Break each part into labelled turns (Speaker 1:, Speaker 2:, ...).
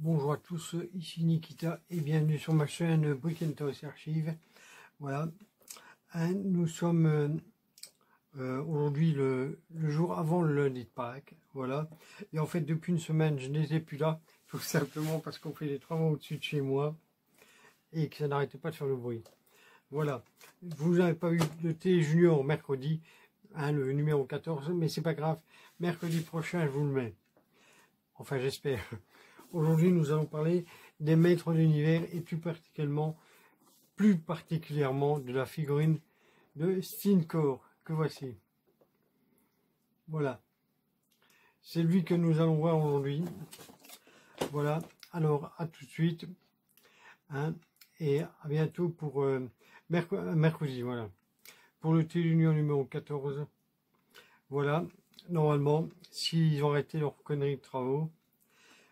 Speaker 1: Bonjour à tous, ici Nikita et bienvenue sur ma chaîne Brick Toys Archive. Voilà, nous sommes aujourd'hui le jour avant le lundi de Pâques. Voilà, et en fait depuis une semaine je n'étais plus là, tout simplement parce qu'on fait des travaux au-dessus de chez moi et que ça n'arrêtait pas de faire le bruit. Voilà, vous n'avez pas eu de Télé Junior mercredi, le numéro 14, mais c'est pas grave, mercredi prochain je vous le mets. Enfin j'espère. Aujourd'hui, nous allons parler des maîtres d'univers et plus particulièrement de la figurine de Stinkor que voici. Voilà, c'est lui que nous allons voir aujourd'hui. Voilà, alors à tout de suite et à bientôt pour mercredi. Voilà, pour le Téléunion numéro 14. Voilà, normalement, s'ils ont arrêté leurs conneries de travaux.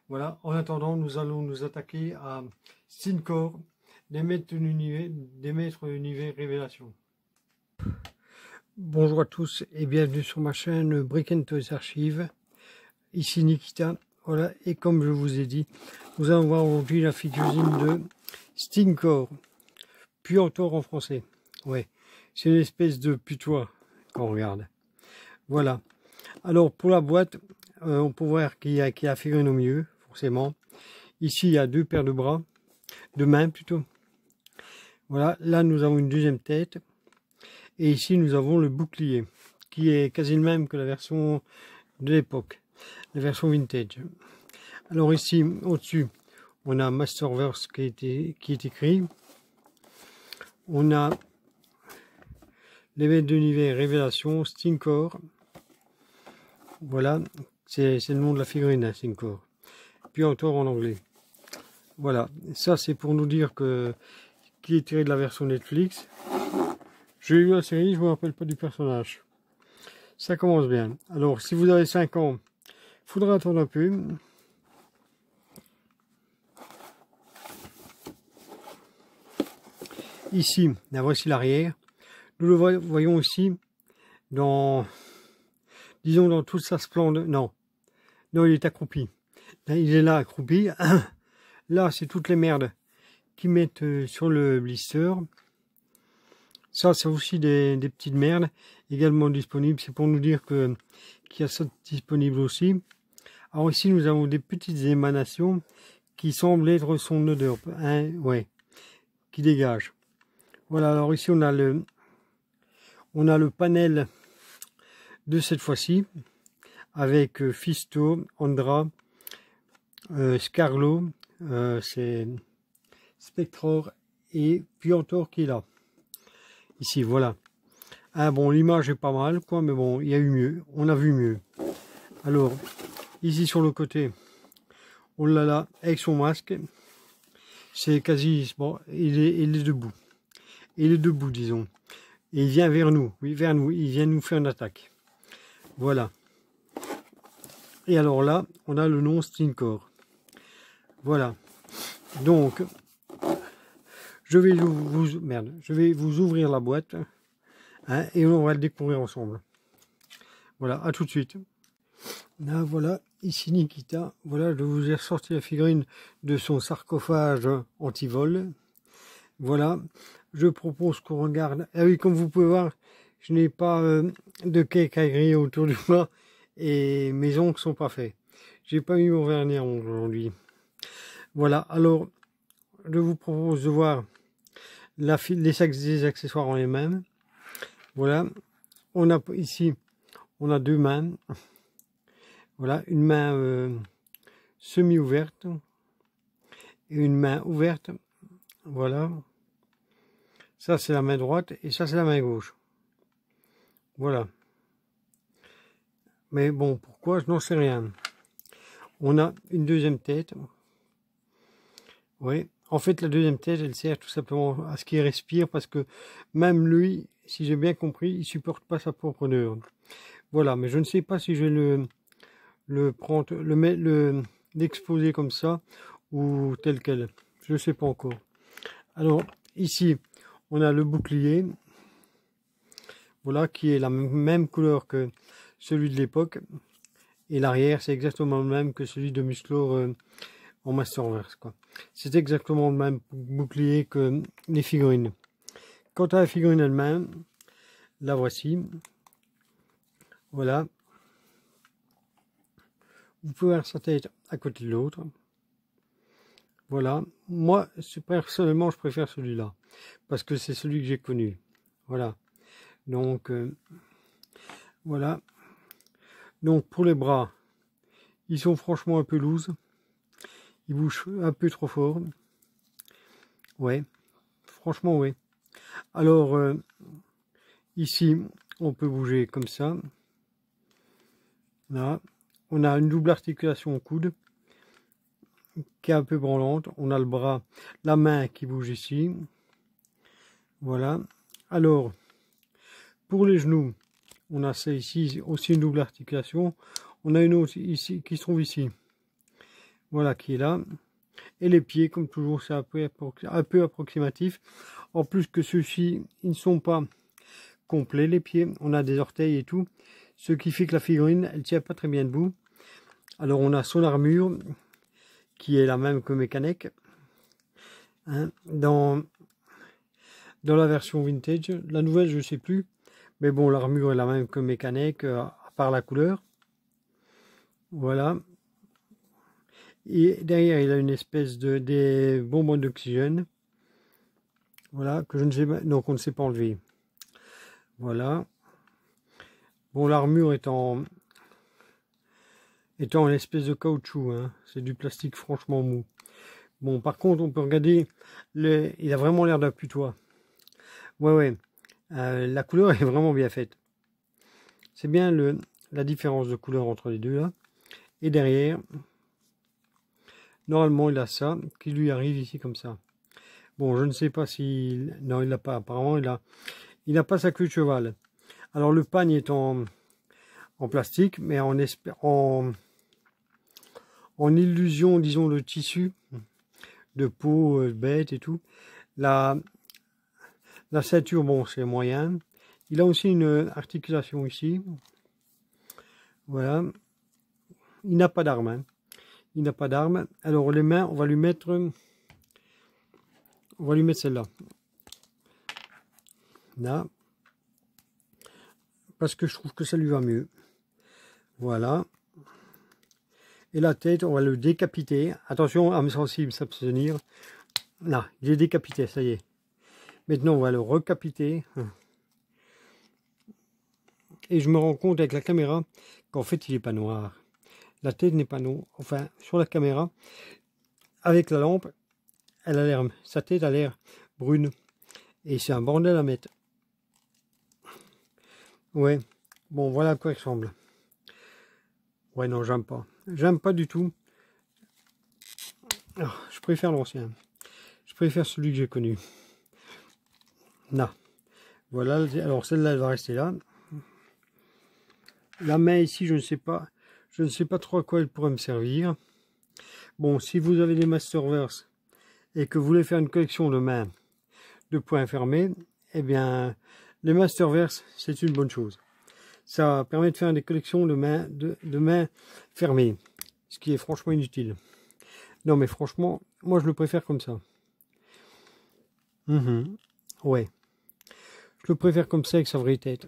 Speaker 1: Voilà, en attendant, nous allons nous attaquer à Stinkor, des maîtres de l'univers Révélation. Bonjour à tous et bienvenue sur ma chaîne Brick Toys Archive. Ici Nikita, voilà, et comme je vous ai dit, nous allons voir aujourd'hui la figurine de Stinkor, Puantor en français. Ouais, c'est une espèce de putois quand on regarde. Voilà, alors pour la boîte, on peut voir qu'il y a la figurine au milieu, forcément. Ici, il y a deux paires de bras, de mains plutôt. Voilà, là nous avons une deuxième tête. Et ici nous avons le bouclier, qui est quasi le même que la version de l'époque, la version vintage. Alors ici, au-dessus, on a Masterverse qui est écrit. On a les maîtres d'univers Révélation, Stinkor. Voilà, c'est le nom de la figurine, hein, Stinkor. Puis encore en anglais. Voilà, ça c'est pour nous dire qu'il est tiré de la version Netflix. J'ai eu la série, je ne me rappelle pas du personnage. Ça commence bien. Alors, si vous avez 5 ans, il faudra attendre un peu. Ici, la voici l'arrière. Nous le voyons aussi dans, disons, dans toute sa splendeur. Non, il est accroupi. Là, il est là, accroupi. Là, c'est toutes les merdes qui mettent sur le blister. Ça, c'est aussi des petites merdes également disponibles. C'est pour nous dire qu'il y a ça disponible aussi. Alors ici, nous avons des petites émanations qui semblent être son odeur, ouais, qui dégagent. Voilà, alors ici, on a le panel de cette fois-ci avec Fisto, Andra, Scarlo, c'est Spectror et Puantor qui est là. Ici, voilà. Bon, l'image est pas mal, quoi, mais bon, il y a eu mieux. On a vu mieux. Alors, ici sur le côté, on l'a là avec son masque. C'est quasi... Bon, il est debout. Il est debout, disons. Et il vient vers nous. Oui, vers nous. Il vient nous faire une attaque. Voilà. Et alors là, on a le nom Stinkor. Voilà. Donc, je vais vous ouvrir la boîte. Et on va le découvrir ensemble. Voilà, à tout de suite. Là, voilà, ici Nikita. Voilà, je vous ai ressorti la figurine de son sarcophage anti-vol. Voilà, je propose qu'on regarde. Ah oui, comme vous pouvez voir, je n'ai pas de cake à griller autour du moi et mes ongles sont pas faits. J'ai pas eu mon vernis à ongles aujourd'hui. Voilà, alors je vous propose de voir les accessoires en les mêmes. Voilà, on a ici, on a deux mains. Voilà, une main semi-ouverte et une main ouverte. Voilà. Ça, c'est la main droite et ça, c'est la main gauche. Voilà. Mais bon, pourquoi, je n'en sais rien. On a une deuxième tête. Oui. En fait, la deuxième tête, elle sert tout simplement à ce qu'il respire parce que même lui, si j'ai bien compris, il supporte pas sa propre odeur. Voilà, mais je ne sais pas si je vais l'exposer comme ça ou tel quel. Je ne sais pas encore. Alors, ici, on a le bouclier. Voilà, qui est la même couleur que celui de l'époque. Et l'arrière, c'est exactement le même que celui de Musclor en Masterverse, quoi. C'est exactement le même bouclier que les figurines. Quant à la figurine elle-même, la voici. Voilà. Vous pouvez voir sa tête à côté de l'autre. Voilà. Moi, personnellement, je préfère celui-là. Parce que c'est celui que j'ai connu. Voilà. Donc, voilà. Donc, pour les bras, ils sont franchement un peu loose. Ils bougent un peu trop fort. Ouais. Franchement, ouais. Alors, ici, on peut bouger comme ça. Là. On a une double articulation au coude qui est un peu branlante. On a le bras, la main qui bouge ici. Voilà. Alors, pour les genoux, on a ça ici, aussi une double articulation. On a une autre ici qui se trouve ici. Voilà, qui est là. Et les pieds, comme toujours, c'est un peu approximatif. En plus que ceux-ci, ils ne sont pas complets, les pieds. On a des orteils et tout. Ce qui fait que la figurine, elle tient pas très bien debout. Alors, on a son armure, qui est la même que Mechanic. Hein, dans la version vintage. La nouvelle, je ne sais plus. Mais bon, l'armure est la même que Mechanic, à part la couleur. Voilà. Et derrière, il a une espèce des bonbons d'oxygène. Voilà, que je ne sais pas, donc on ne sait pas enlever. Voilà. Bon, l'armure est en une espèce de caoutchouc. Hein. C'est du plastique franchement mou. Bon, par contre, on peut regarder, il a vraiment l'air d'un putois. Ouais. La couleur est vraiment bien faite. C'est bien la différence de couleur entre les deux là. Et derrière, normalement, il a ça qui lui arrive ici comme ça. Bon, je ne sais pas si... Non, il l'a pas. Apparemment, il n'a pas sa queue de cheval. Alors, le pagne est en plastique, mais en illusion, disons, de tissu, de peau, bête et tout. La ceinture, bon, c'est moyen. Il a aussi une articulation ici. Voilà. Il n'a pas d'arme. Hein. Il n'a pas d'arme. Alors, les mains, on va lui mettre celle-là. Là. Parce que je trouve que ça lui va mieux. Voilà. Et la tête, on va le décapiter. Attention, âme sensible, s'abstenir. Là, il est décapité, ça y est. Maintenant, on va le recapiter. Et je me rends compte avec la caméra qu'en fait, il n'est pas noir. La tête n'est pas noire. Enfin, sur la caméra, avec la lampe, sa tête a l'air brune. Et c'est un bordel à mettre. Ouais. Bon, voilà à quoi il ressemble. Ouais, non, j'aime pas. J'aime pas du tout. Oh, je préfère l'ancien. Je préfère celui que j'ai connu. Là. Voilà. Alors, celle-là, elle va rester là. La main ici, je ne sais pas. Je ne sais pas trop à quoi elle pourrait me servir. Bon, si vous avez des Masterverse et que vous voulez faire une collection de mains de poings fermés, eh bien, les Masterverse, c'est une bonne chose. Ça permet de faire des collections de mains fermées, ce qui est franchement inutile. Non, mais franchement, moi, je le préfère comme ça. Ouais. Je le préfère comme ça avec sa vraie tête.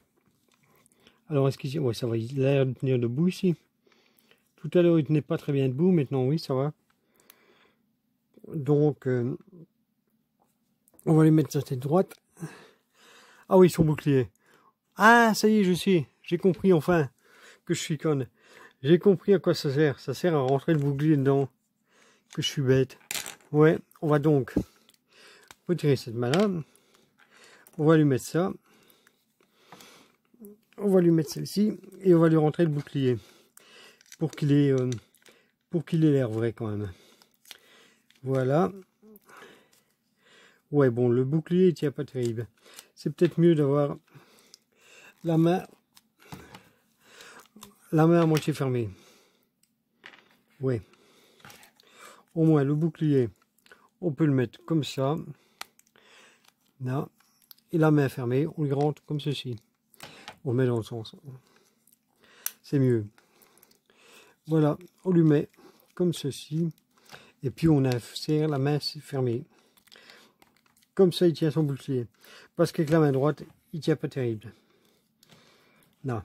Speaker 1: Alors, est-ce qu'ici... Ouais, ça va, il a l'air de tenir debout ici. Tout à l'heure, il tenait pas très bien debout. Maintenant, oui, ça va. Donc, on va lui mettre sa tête droite. Ah oui, son bouclier. Ah, ça y est, je sais. J'ai compris, enfin, que je suis conne. J'ai compris à quoi ça sert. Ça sert à rentrer le bouclier dedans. Que je suis bête. Ouais, on va donc retirer cette main-là. On va lui mettre ça. On va lui mettre celle-ci. Et on va lui rentrer le bouclier. Pour qu'il ait l'air vrai quand même. Voilà. Ouais, bon, le bouclier il tient pas terrible. C'est peut-être mieux d'avoir la main à moitié fermée. Ouais. Au moins, le bouclier, on peut le mettre comme ça. Là. Et la main fermée, on lui rentre comme ceci. On le met dans le sens. C'est mieux. Voilà, on lui met comme ceci. Et puis on insère la main fermée. Comme ça, il tient son bouclier. Parce qu'avec la main droite, il tient pas terrible. Non.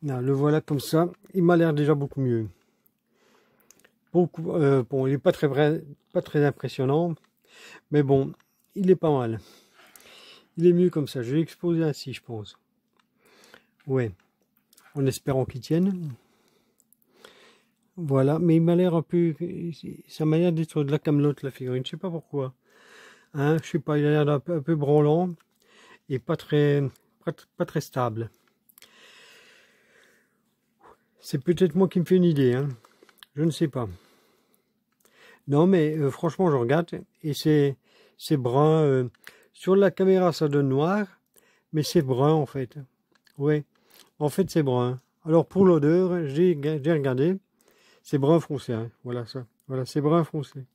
Speaker 1: Non, le voilà comme ça. Il m'a l'air déjà beaucoup mieux. Beaucoup, bon, il n'est pas très impressionnant. Mais bon, il est pas mal. Il est mieux comme ça. Je vais l'exposer ainsi, je pense. Ouais. En espérant qu'il tienne. Voilà. Mais il m'a l'air un peu... Ça m'a l'air d'être de la camelote, la figurine. Je sais pas pourquoi. Hein, je sais pas, il a l'air un peu branlant. Et pas très stable. C'est peut-être moi qui me fais une idée. Hein. Je ne sais pas. Non, mais franchement, je regarde. Et c'est brun. Sur la caméra, ça donne noir. Mais c'est brun, en fait. Ouais. En fait, c'est brun. Alors, pour l'odeur, j'ai regardé. C'est brun foncé. Hein. Voilà ça. Voilà, c'est brun foncé.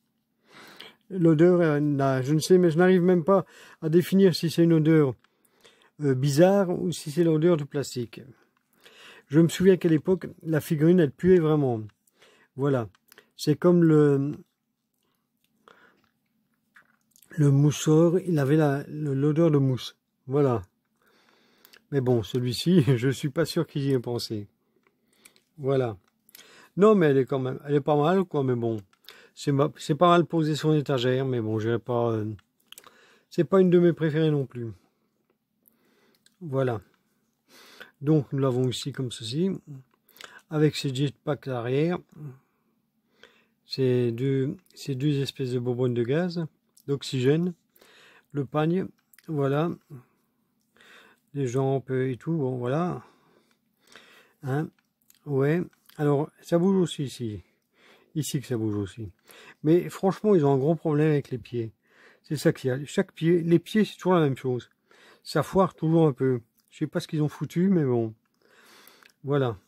Speaker 1: L'odeur, je ne sais, mais je n'arrive même pas à définir si c'est une odeur bizarre ou si c'est l'odeur du plastique. Je me souviens qu'à l'époque, la figurine, elle puait vraiment. Voilà. C'est comme le mousseur, il avait l'odeur de mousse. Voilà. Mais bon, celui-ci, je suis pas sûr qu'il y ait pensé. Voilà. Non, mais elle est pas mal, quoi, mais bon. C'est pas mal posé sur une étagère, mais bon, j'irai pas... c'est pas une de mes préférées non plus. Voilà. Donc, nous l'avons ici comme ceci. Avec ces jetpacks arrière. Ces deux espèces de bonbonnes de gaz, d'oxygène. Le pagne, voilà. Les jambes et tout, bon, voilà. Hein, ouais. Alors, ça bouge aussi ici. Ici que ça bouge aussi. Mais franchement, ils ont un gros problème avec les pieds. C'est ça qu'il y a. Chaque pied, les pieds, c'est toujours la même chose. Ça foire toujours un peu. Je sais pas ce qu'ils ont foutu, mais bon. Voilà.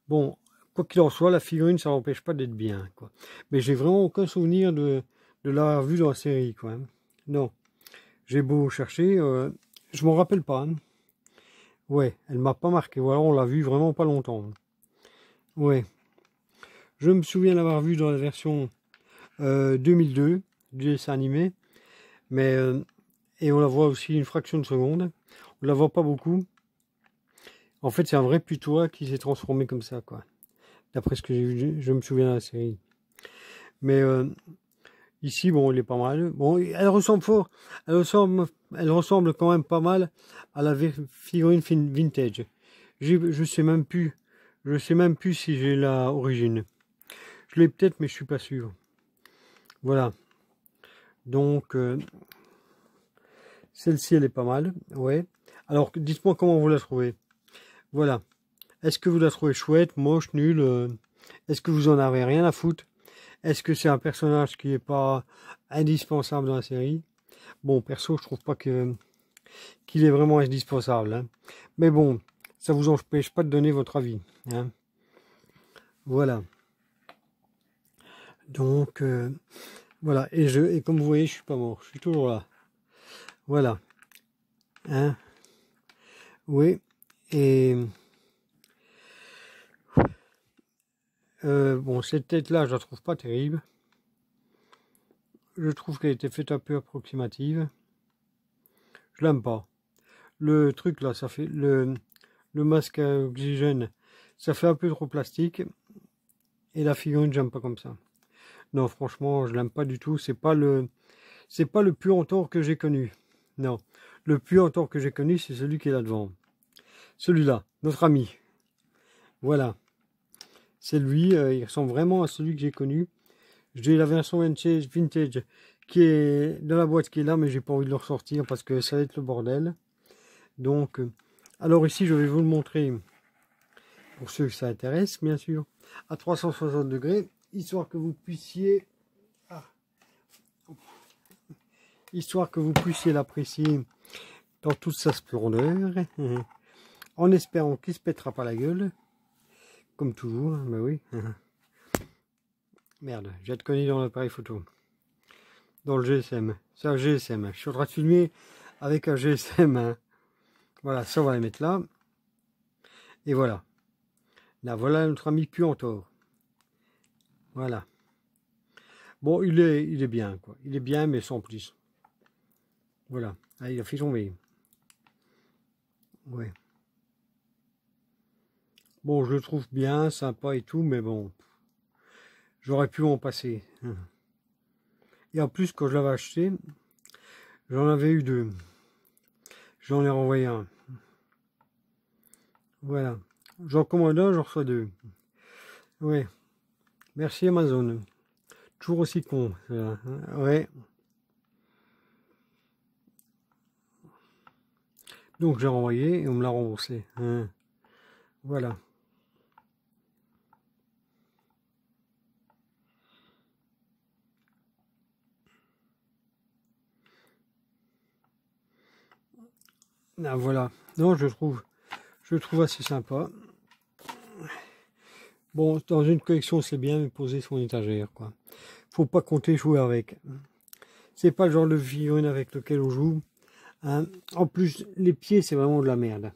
Speaker 1: Bon, quoi qu'il en soit, la figurine, ça n'empêche pas d'être bien, quoi. Mais j'ai vraiment aucun souvenir de l'avoir vu dans la série, quoi. Non. J'ai beau chercher, je m'en rappelle pas. Hein. Ouais, elle m'a pas marqué. Voilà, on l'a vu vraiment pas longtemps. Ouais. Je me souviens l'avoir vu dans la version 2002 du dessin animé. Mais, et on la voit aussi une fraction de seconde. On la voit pas beaucoup. En fait, c'est un vrai putois qui s'est transformé comme ça, quoi. D'après ce que j'ai vu, je me souviens de la série. Mais ici, bon, il est pas mal. Bon, elle ressemble fort. Elle ressemble quand même pas mal à la figurine vintage. Je sais même plus. Je sais même plus si j'ai la origine. Je l'ai peut-être, mais je suis pas sûr. Voilà. Donc, celle-ci, elle est pas mal. Ouais. Alors, dites-moi comment vous la trouvez. Voilà. Est-ce que vous la trouvez chouette, moche, nulle? Est-ce que vous en avez rien à foutre? Est-ce que c'est un personnage qui n'est pas indispensable dans la série? Bon, perso, je trouve pas qu'il est vraiment indispensable. Hein. Mais bon, ça vous empêche pas de donner votre avis. Hein. Voilà. Donc, voilà. Et comme vous voyez, je suis pas mort. Je suis toujours là. Voilà. Hein. Oui. Et... bon, cette tête-là, je la trouve pas terrible. Je trouve qu'elle a été faite un peu approximative. Je l'aime pas. Le truc là, ça fait le masque à oxygène, ça fait un peu trop plastique. Et la figurine, j'aime pas comme ça. Non, franchement, je l'aime pas du tout. C'est pas le Puantor que j'ai connu. Non, le Puantor que j'ai connu, c'est celui qui est là devant. Celui-là, notre ami. Voilà. C'est lui, il ressemble vraiment à celui que j'ai connu. J'ai la version vintage qui est dans la boîte qui est là, mais j'ai pas envie de le ressortir parce que ça va être le bordel. Donc, alors ici, je vais vous le montrer, pour ceux que ça intéresse, bien sûr, à 360 degrés, histoire que vous puissiez, l'apprécier dans toute sa splendeur, en espérant qu'il se pètera pas la gueule, comme toujours, hein, bah oui. Merde, j'ai de connu dans l'appareil photo. Dans le GSM. C'est un GSM. Je suis en train de filmer avec un GSM. Hein. Voilà, ça on va les mettre là. Et voilà. Là, voilà notre ami Puantor. Voilà. Bon, il est bien, quoi. Il est bien, mais sans plus. Voilà. Ah, il a fait tomber. Ouais. Bon, je le trouve bien, sympa et tout, mais bon, j'aurais pu en passer. Et en plus, quand je l'avais acheté, j'en avais eu 2. J'en ai renvoyé un. Voilà. J'en commande un, j'en reçois 2. Ouais. Merci Amazon. Toujours aussi con. Ça. Ouais. Donc j'ai renvoyé et on me l'a remboursé. Voilà. Ah, voilà. Non, je trouve assez sympa. Bon, dans une collection, c'est bien, mais poser son étagère, quoi. Faut pas compter jouer avec. C'est pas le genre de figurine avec lequel on joue. Hein. En plus, les pieds, c'est vraiment de la merde.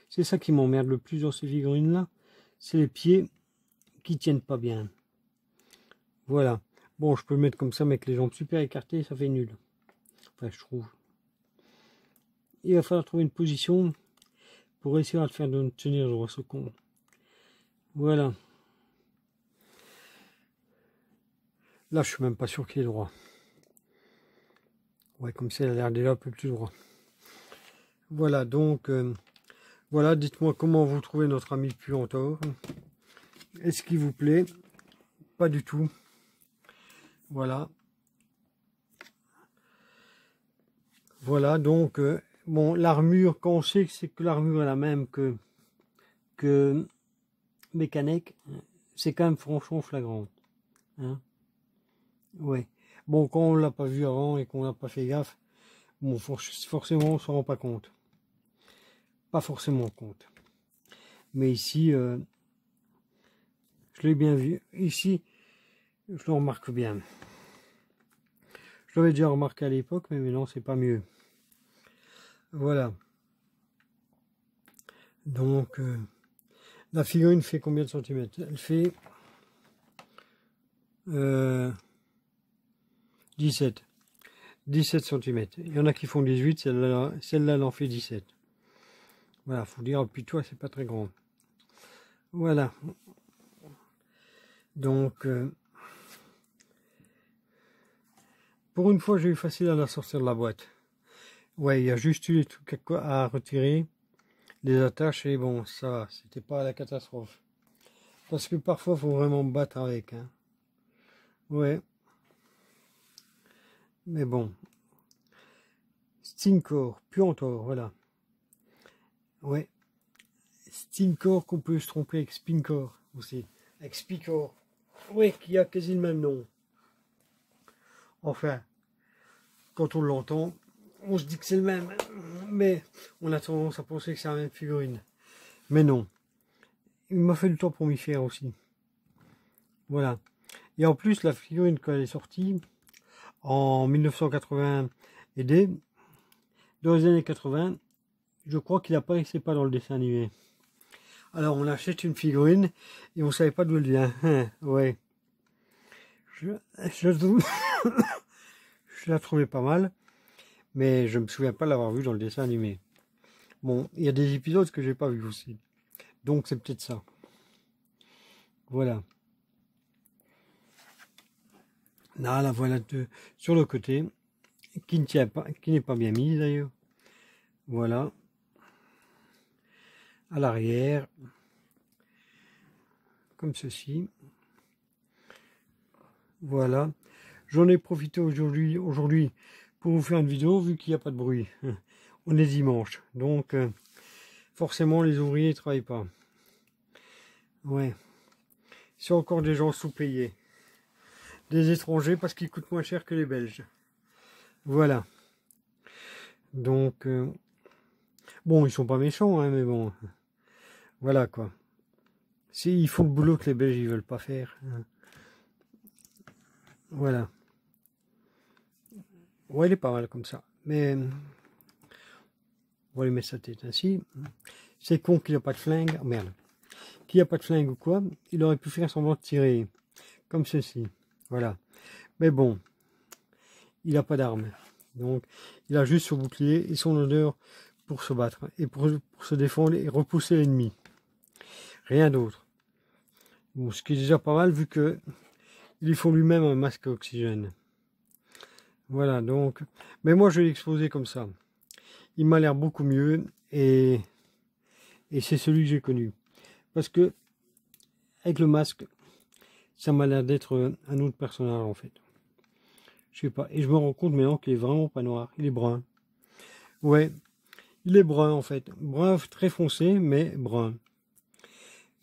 Speaker 1: C'est ça qui m'emmerde le plus dans ces figurines-là. C'est les pieds qui tiennent pas bien. Voilà. Bon, je peux le mettre comme ça, mais avec les jambes super écartées, ça fait nul. Enfin, je trouve. Il va falloir trouver une position pour réussir à le faire tenir droit ce con. Voilà. Là, je suis même pas sûr qu'il est droit. Ouais, comme ça, il a l'air déjà un peu plus droit. Voilà, donc, voilà, dites-moi comment vous trouvez notre ami Puantor. Est-ce qu'il vous plaît? Pas du tout. Voilà. Voilà, donc, bon, l'armure, quand on sait que c'est que l'armure est la même que Mécanique, c'est quand même franchement flagrant. Hein, ouais. Bon, quand on l'a pas vu avant et qu'on n'a pas fait gaffe, bon, forcément, on s'en rend pas compte. Pas forcément compte. Mais ici, je l'ai bien vu. Ici, je le remarque bien. Je l'avais déjà remarqué à l'époque, mais maintenant, c'est pas mieux. Voilà. Donc, la figurine fait combien de centimètres? Elle fait 17. 17 cm. Il y en a qui font 18, celle-là, elle en fait 17. Voilà, faut dire, puis toi, c'est pas très grand. Voilà. Donc, pour une fois, j'ai eu facile à la sortir de la boîte. Ouais, il y a juste eu les trucs à retirer, les attaches, et bon, ça va, c'était pas la catastrophe. Parce que parfois, il faut vraiment battre avec. Hein. Ouais. Mais bon. Stinkor, Puantor, voilà. Ouais. Stinkor qu'on peut se tromper avec Spinkor aussi. Avec Spikor. Oui, qui a quasi le même nom. Enfin, quand on l'entend, on se dit que c'est le même. Mais on a tendance à penser que c'est la même figurine. Mais non. Il m'a fait du temps pour m'y faire aussi. Voilà. Et en plus, la figurine, quand elle est sortie, en 1980 et dans les années 80, je crois qu'il apparaissait pas dans le dessin animé. Alors on achète une figurine et on savait pas d'où elle vient. Ouais. Je la trouvais pas mal, mais je me souviens pas l'avoir vue dans le dessin animé. Bon, il y a des épisodes que j'ai pas vus aussi. Donc c'est peut-être ça. Voilà. Là, la voilà sur le côté, qui ne tient pas, qui n'est pas bien mise d'ailleurs. Voilà. À l'arrière, comme ceci. Voilà. J'en ai profité aujourd'hui pour vous faire une vidéo, vu qu'il n'y a pas de bruit. On est dimanche, donc forcément les ouvriers ne travaillent pas. Ouais. C'est encore des gens sous-payés. Des étrangers parce qu'ils coûtent moins cher que les Belges. Voilà. Donc, bon, ils sont pas méchants, hein, mais bon. Voilà, quoi. Ils font le boulot que les Belges, ils veulent pas faire. Hein. Voilà. Ouais, il est pas mal comme ça. Mais, on va lui mettre sa tête ainsi. C'est con qu'il n'a pas de flingue. Oh, merde. qui n'a pas de flingue ou quoi, il aurait pu faire semblant de tirer, comme ceci, voilà. Mais bon, il n'a pas d'arme, donc il a juste son bouclier et son odeur pour se battre, et pour se défendre et repousser l'ennemi. Rien d'autre. Bon, ce qui est déjà pas mal, vu que il faut lui-même un masque à oxygène. Voilà, donc, mais moi je l'ai exposé comme ça. Il m'a l'air beaucoup mieux, et c'est celui que j'ai connu. Parce que, avec le masque, ça m'a l'air d'être un autre personnage en fait. Je sais pas, et je me rends compte maintenant qu'il est vraiment pas noir, il est brun. Ouais, il est brun en fait, brun très foncé, mais brun.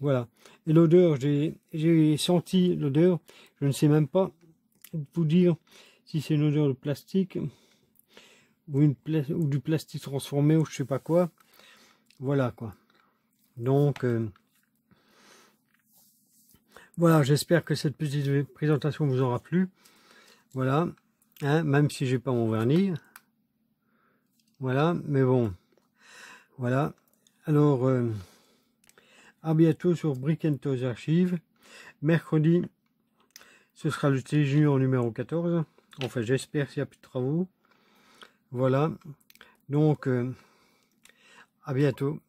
Speaker 1: Voilà, et l'odeur, j'ai senti l'odeur, je ne sais même pas vous dire si c'est une odeur de plastique, ou du plastique transformé, ou je sais pas quoi. Voilà quoi. Donc, voilà, j'espère que cette petite présentation vous aura plu. Voilà, hein, même si j'ai pas mon vernis. Voilà, mais bon, voilà. Alors, à bientôt sur Brick & Toys Archive. Mercredi, ce sera le Télé Junior numéro 14. Enfin, j'espère s'il n'y a plus de travaux. Voilà, donc, à bientôt.